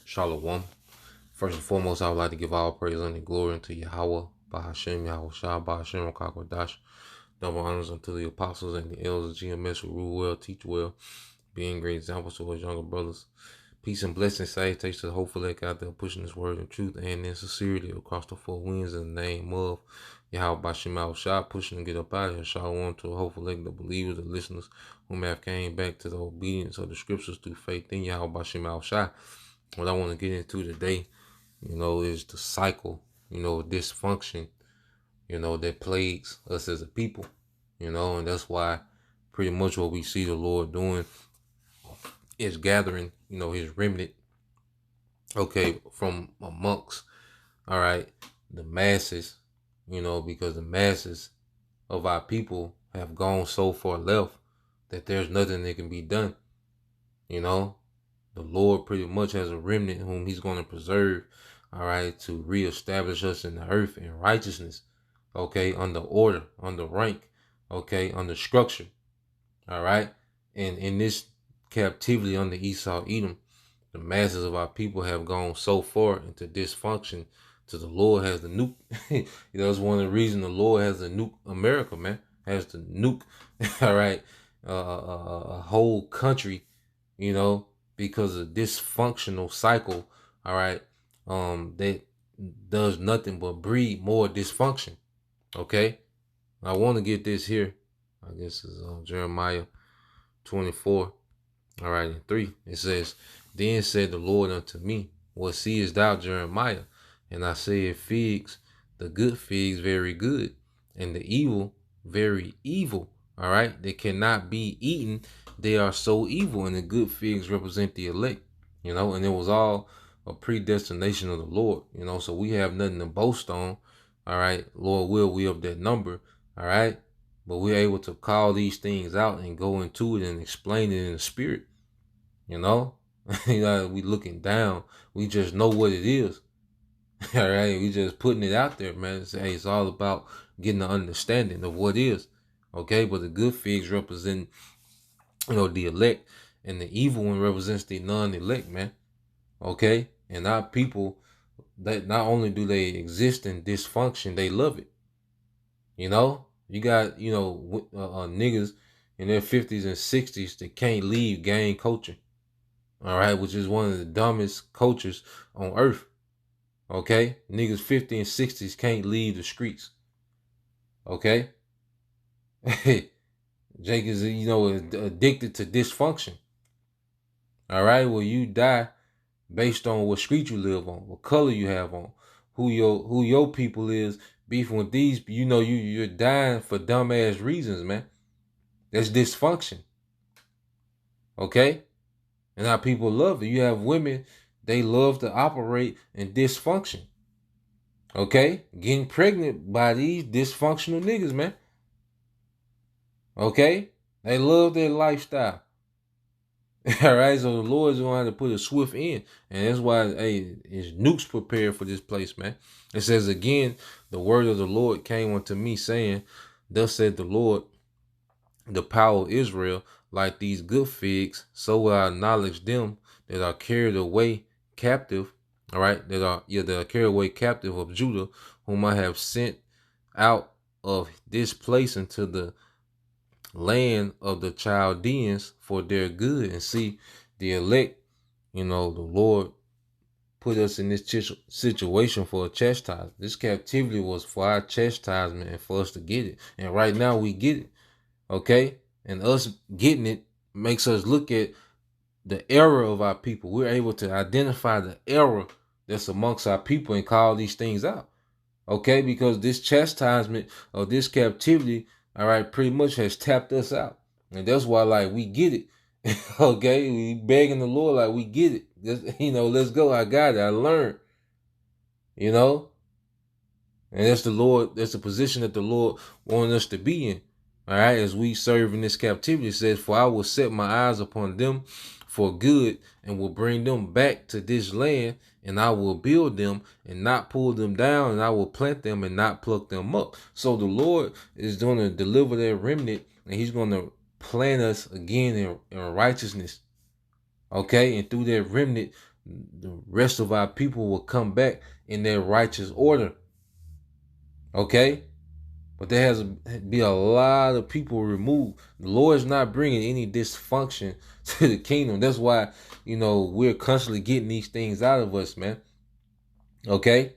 Shalom. First and foremost, I would like to give all praise and glory unto Yahweh, Bahashem, Yahweh Shah, Bahashem, Rakakwadash. Double honors unto the apostles and the elders of GMS who rule well, teach well, being great examples to us younger brothers. Peace and blessings, salutations to the hopeful elect out there pushing this word in truth and in sincerity across the four winds in the name of Yahweh Bahashem, Yahweh Shah, pushing to get up out of here. Shalom to the hopeful elect, the believers, the listeners who may have came back to the obedience of the scriptures through faith in Yahweh Bahashem, Yahweh Shah. What I want to get into today, is the cycle, of dysfunction, that plagues us as a people, and that's why pretty much what we see the Lord doing is gathering, his remnant, from amongst, all right, the masses, because the masses of our people have gone so far left that there's nothing that can be done, The Lord pretty much has a remnant whom he's going to preserve, all right, to reestablish us in the earth in righteousness, under order, under rank, under structure, all right? And in this captivity under Esau, Edom, the masses of our people have gone so far into dysfunction to the Lord has the nuke. That's one of the reasons the Lord has to nuke America, man. Has to nuke, all right, a whole country, because of dysfunctional cycle, all right, that does nothing but breed more dysfunction. Okay, I want to get this here. I guess it's Jeremiah 24, all right, and 3. It says, "Then said the Lord unto me, What seest thou, Jeremiah? And I said, Figs, the good figs very good, and the evil very evil. All right, they cannot be eaten. They are so evil, and the good figs represent the elect, and it was all a predestination of the Lord, so we have nothing to boast on, all right, Lord will, we of that number, all right, but we're able to call these things out and go into it and explain it in the spirit, we looking down, we just know what it is, all right, we just putting it out there, man. It's all about getting an understanding of what is, okay, but the good figs represent the elect, and the evil one represents the non-elect, man. Okay? And our people, that not only do they exist in dysfunction, they love it. You got, niggas in their 50s and 60s that can't leave gang culture. All right? Which is one of the dumbest cultures on earth. Okay? Niggas 50 and 60s can't leave the streets. Okay? Jake is, addicted to dysfunction. All right, well, you die based on what street you live on, what color you have on, who your people is. Beefing with these, you're dying for dumbass reasons, man. That's dysfunction. Okay, and how people love it. You have women, they love to operate in dysfunction. Okay, getting pregnant by these dysfunctional niggas, man. Okay? They love their lifestyle. All right, so the Lord's going to have to put a swift end. And that's why, is nukes prepared for this place, man. It says again, the word of the Lord came unto me saying, Thus said the Lord, the power of Israel, like these good figs, so will I acknowledge them that are carried away captive, all right, that are carried away captive of Judah, whom I have sent out of this place into the land of the Chaldeans for their good. And see, the elect, the Lord put us in this situation for a chastisement. This captivity was for our chastisement and for us to get it. And right now we get it. Okay? And us getting it makes us look at the error of our people. We're able to identify the error that's amongst our people and call these things out. Okay? Because this chastisement or this captivity, all right, pretty much has tapped us out. And that's why, we get it. Okay? We begging the Lord, we get it. Let's go. I got it. I learned. And that's the Lord, that's the position that the Lord wanted us to be in. All right, as we serve in this captivity, it says, For I will set my eyes upon them for good and will bring them back to this land, and I will build them and not pull them down, and I will plant them and not pluck them up. So the Lord is going to deliver that remnant, and he's going to plant us again in righteousness. Okay, and through that remnant, the rest of our people will come back in their righteous order. Okay? But there has to be a lot of people removed. The Lord is not bringing any dysfunction to the kingdom. That's why, we're constantly getting these things out of us, man. Okay?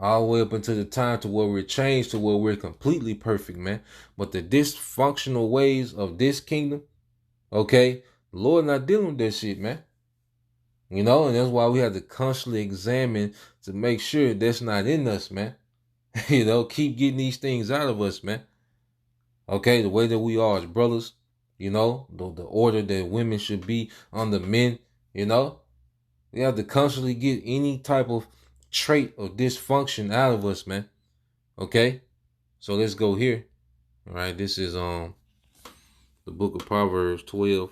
All the way up until the time to where we're changed to where we're completely perfect, man. But the dysfunctional ways of this kingdom, okay, the Lord not dealing with that shit, man. And that's why we have to constantly examine to make sure that's not in us, man. Keep getting these things out of us, man. Okay, the way that we are as brothers, the order that women should be under men, we have to constantly get any type of trait or dysfunction out of us, man. Okay, so let's go here. All right, this is the book of Proverbs 12.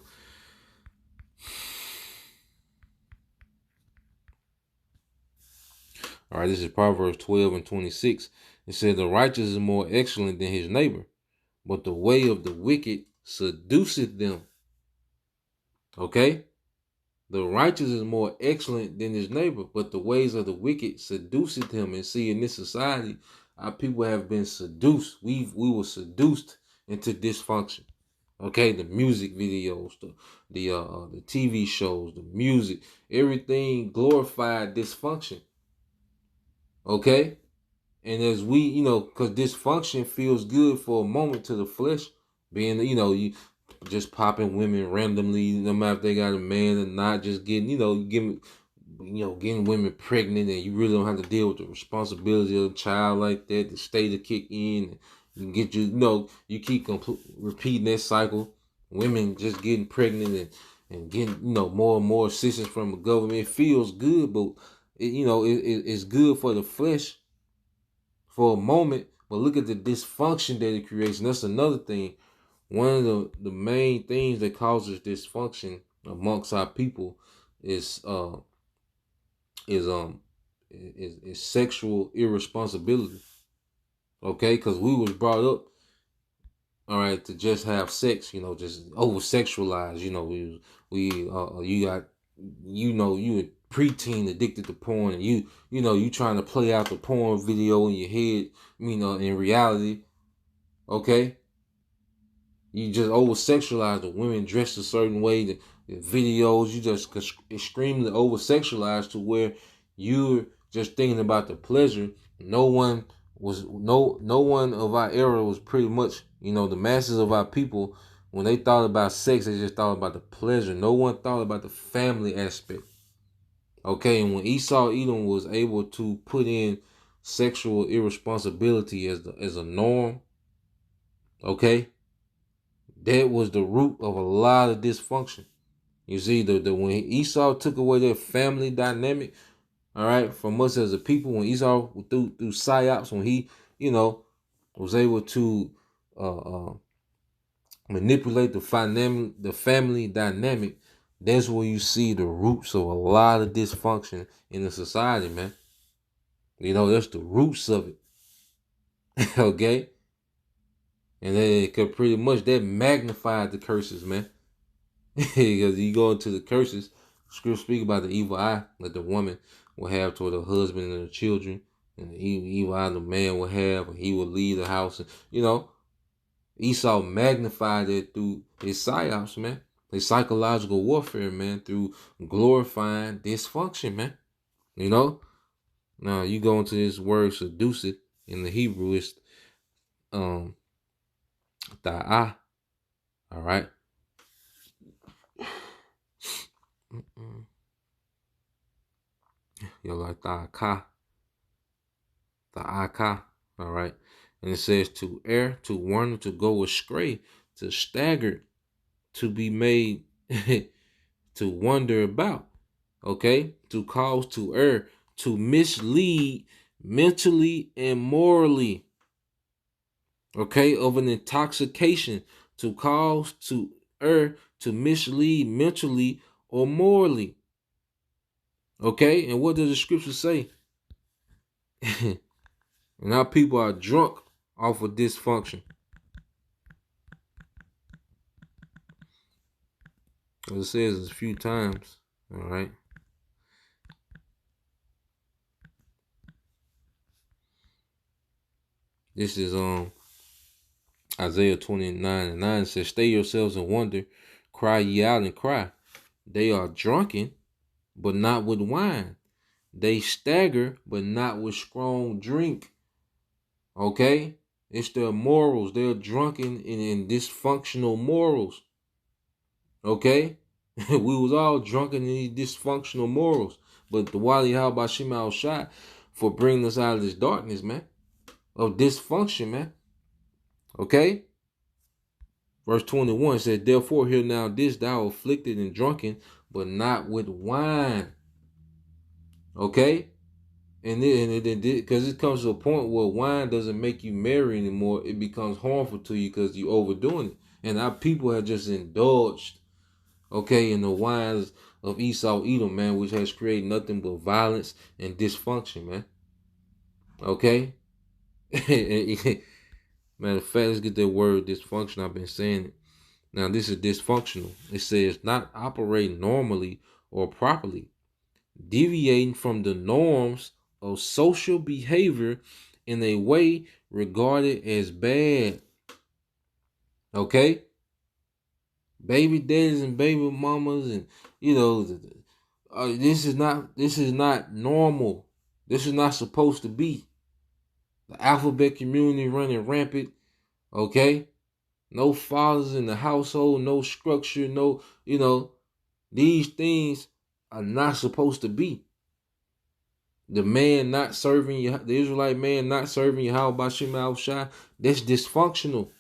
All right, this is Proverbs 12 and 26. It says, the righteous is more excellent than his neighbor, but the way of the wicked seduceth them. Okay? The righteous is more excellent than his neighbor, but the ways of the wicked seduceth him. And see, in this society, our people have been seduced. We were seduced into dysfunction. Okay, the music videos, the TV shows, the music, everything glorified dysfunction. Okay? And as we, because dysfunction feels good for a moment to the flesh, being, you just popping women randomly, no matter if they got a man or not, just getting, getting women pregnant, and you really don't have to deal with the responsibility of a child like that, the state to kick in, and get you keep repeating that cycle. Women just getting pregnant and getting, more and more assistance from the government. It feels good, but it's good for the flesh for a moment, but look at the dysfunction that it creates. And that's another thing. One of the main things that causes dysfunction amongst our people is sexual irresponsibility. Okay, because we was brought up, all right, to just have sex, just over sexualized. You got, you a preteen addicted to porn, and you trying to play out the porn video in your head, in reality. Okay, you just over sexualize the women dressed a certain way. The videos, you just extremely over sexualized to where you're just thinking about the pleasure. No one of our era was pretty much, the masses of our people, when they thought about sex, they just thought about the pleasure. No one thought about the family aspect. Okay, and when Esau Edom was able to put in sexual irresponsibility as a norm, okay, that was the root of a lot of dysfunction. You see, the when Esau took away their family dynamic, all right, from us as a people, when Esau through psyops, when he, was able to manipulate the family dynamic, that's where you see the roots of a lot of dysfunction in the society, man. That's the roots of it. Okay? And it could pretty much that magnified the curses, man. Because you go into the curses, scripture speak about the evil eye that the woman will have toward her husband and her children, and the evil eye the man will have, and he will leave the house. And, Esau magnified it through his psyops, man. His psychological warfare, man, through glorifying dysfunction, man. Now you go into this word seduce it in the Hebrew, it's ta'ah. All right. Like ta'aka. All right. And it says to err, to wander, to go astray, to stagger, to be made to wander about. Okay. To cause to err, to mislead mentally and morally. Okay. Of an intoxication, to cause to err, to mislead mentally or morally. Okay. And what does the scripture say? And our people are drunk off of dysfunction. As it says a few times, all right. This is Isaiah 29:9 says, "Stay yourselves and wonder, cry ye out and cry. They are drunken, but not with wine. They stagger, but not with strong drink." Okay? It's their morals. They're drunken and dysfunctional morals. Okay? We was all drunken in these dysfunctional morals. But the Wali how about Shema Shai for bringing us out of this darkness, man. Of dysfunction, man. Okay? Verse 21 says, "Therefore hear now this, thou afflicted and drunken, but not with wine." Okay? And then because it comes to a point where wine doesn't make you merry anymore, it becomes harmful to you because you're overdoing it. And our people have just indulged, okay, in the wines of Esau Edom, man, which has created nothing but violence and dysfunction, man. Okay? Matter of fact, let's get that word dysfunction. I've been saying it. Now, this is dysfunctional. It says not operating normally or properly, deviating from the norms of social behavior in a way regarded as bad. Okay? Baby daddies and baby mamas, and you know, this is not normal. This is not supposed to be. The alphabet community running rampant. Okay? No fathers in the household, no structure, no, these things are not supposed to be. The man not serving you, the Israelite man not serving you, how about Shema Shai? That's dysfunctional.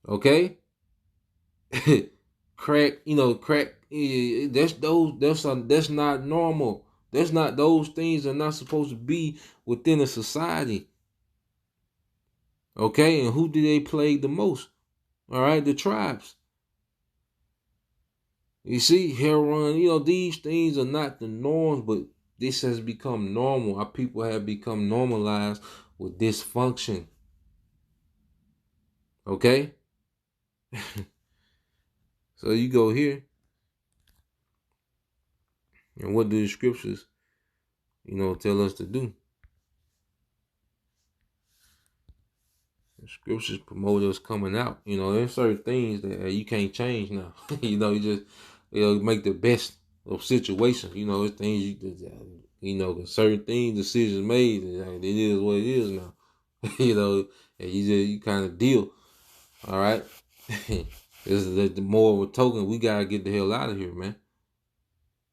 Okay? Crack, crack. That's not normal. That's not, those things are not supposed to be within a society. Okay, and who do they plague the most? All right, the tribes. You see, heroin, these things are not the norms, but this has become normal. Our people have become normalized with dysfunction. Okay? So you go here, and what do the scriptures, tell us to do? The scriptures promote us coming out. There's certain things that you can't change now. You just, make the best of situations. There's things certain things, decisions made, and it is what it is now. And you kind of deal. All right. This is the more of a token. We gotta get the hell out of here, man.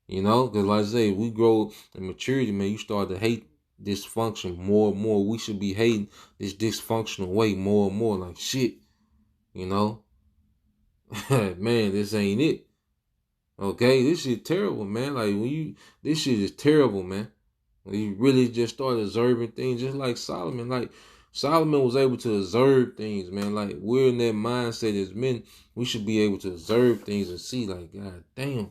Because like I say, we grow in maturity, man. You start to hate dysfunction more and more. We should be hating this dysfunctional way more and more. Like shit, man, this ain't it. Okay, this shit terrible, man. Like this shit is terrible, man. You really just start observing things just like Solomon. Like Solomon was able to observe things, man. Like we're in that mindset as men, we should be able to observe things and see, like, God damn,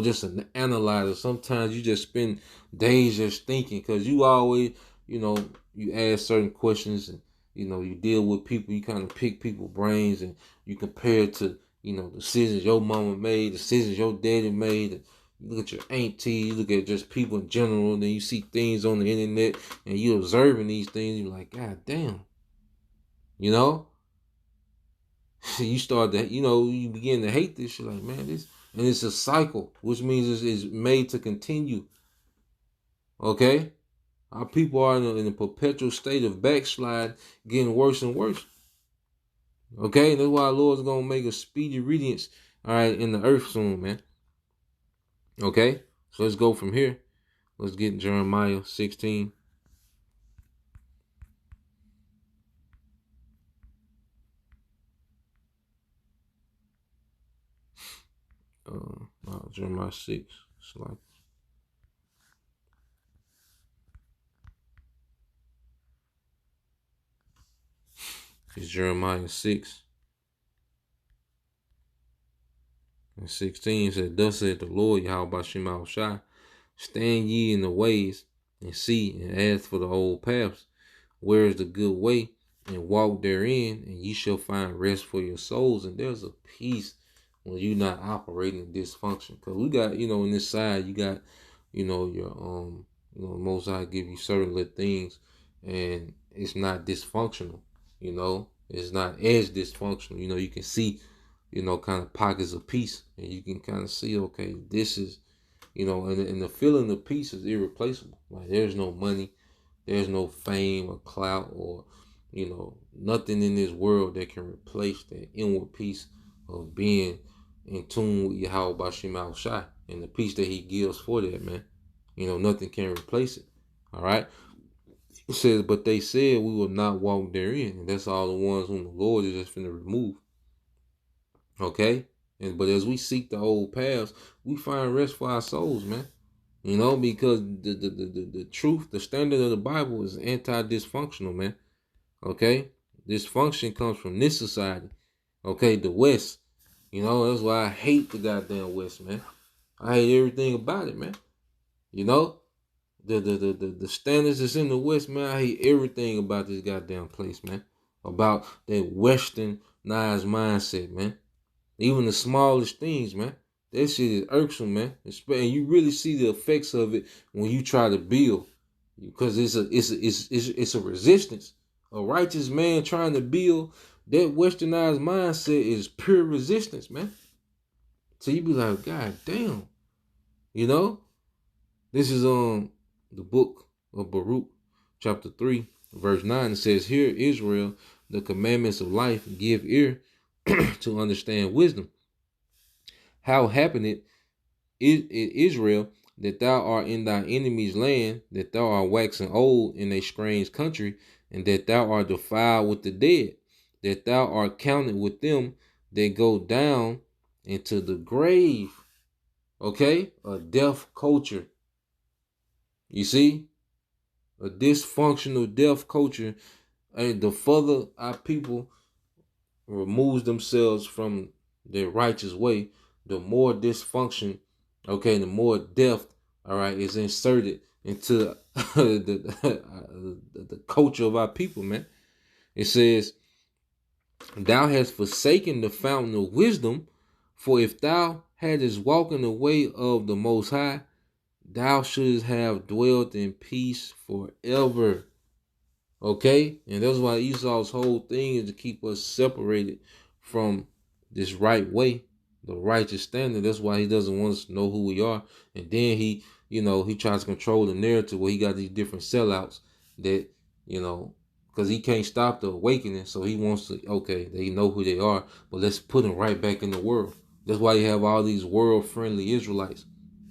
just an analyzer. Sometimes you just spend days just thinking because you always, you ask certain questions and, you deal with people, you kind of pick people's brains and you compare it to, decisions your mama made, decisions your daddy made. You look at your auntie, you look at just people in general, and then you see things on the internet, and you observing these things, you're like, God damn. You start to, you begin to hate this shit, like, man, this, and it's a cycle, which means it's made to continue. Okay? Our people are in a perpetual state of backslide, getting worse and worse. Okay? That's why the Lord's going to make a speedy radiance, all right, in the earth soon, man. Okay? So let's go from here. Let's get Jeremiah 16. Jeremiah 6. It's like it's Jeremiah 6 and 16 said, "Thus said the Lord Yahweh Shema Shai, stand ye in the ways and see and ask for the old paths, where is the good way, and walk therein, and ye shall find rest for your souls." And there's a peace when you're not operating in dysfunction. Because we got, in this side, you got, your Most High give you certain little things, and it's not dysfunctional. It's not as dysfunctional. You can see, kind of pockets of peace, and you can kind of see, okay, this is, and the feeling of peace is irreplaceable. Like there's no money, there's no fame or clout or, nothing in this world that can replace that inward peace of being in tune with Yahweh Bashim Al Shai and the peace that he gives for that, man. Nothing can replace it. All right. It says, but they said we will not walk therein. And that's all the ones whom the Lord is just finna remove. Okay? But as we seek the old paths, we find rest for our souls, man. Because the truth, the standard of the Bible is anti-dysfunctional, man. Okay? Dysfunction comes from this society. Okay, the West. That's why I hate the goddamn West, man. I hate everything about it, man. The standards that's in the West, man. I hate everything about this goddamn place, man. About that westernized mindset, man. Even the smallest things, man. That shit is irksome, man. And you really see the effects of it when you try to build, because it's a resistance. A righteous man trying to build that westernized mindset is pure resistance, man. So you be like, God damn, This is the book of Baruch, chapter 3, verse 9. It says, "Hear, Israel, the commandments of life, give ear to understand wisdom. How happened it, Israel, that thou art in thy enemy's land, that thou art waxing old in a strange country, and that thou art defiled with the dead, that thou art counted with them that go down into the grave." Okay? A deaf culture. You see? A dysfunctional deaf culture. And the further our people removes themselves from their righteous way, the more dysfunction, okay, the more death, all right, is inserted into the culture of our people, man. It says, "Thou hast forsaken the fountain of wisdom, for if thou hadst walked in the way of the Most High, thou shouldst have dwelt in peace forever." Okay? And that's why Esau's whole thing is to keep us separated from this right way, the righteous standard. That's why he doesn't want us to know who we are. And then he tries to control the narrative where he got these different sellouts that, because he can't stop the awakening. So he wants to, okay, they know who they are, but let's put them right back in the world. That's why you have all these world-friendly Israelites.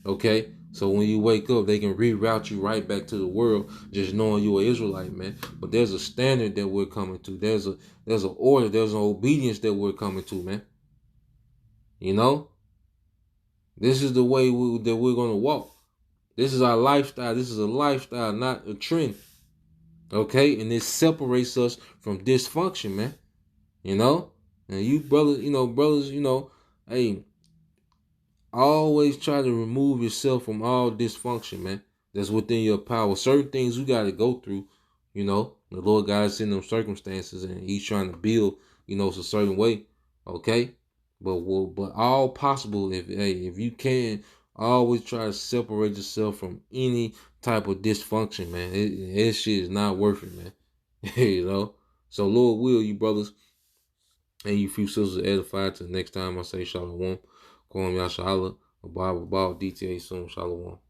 Okay? So when you wake up, they can reroute you right back to the world, just knowing you're an Israelite, man. But there's a standard that we're coming to. There's an order. There's an obedience that we're coming to, man. This is the way that we're gonna walk. This is our lifestyle. This is a lifestyle, not a trend. Okay, and it separates us from dysfunction, man. And you brothers, hey. Always try to remove yourself from all dysfunction, man. That's within your power. Certain things you got to go through, The Lord got us in them circumstances, and He's trying to build, it's a certain way, okay? But all possible, if you can, always try to separate yourself from any type of dysfunction, man. That shit is not worth it, man. So Lord will, you brothers and you few sisters edified. Till next time I say shalom. Kwam Yashala, Abba, DTA soon, shalom.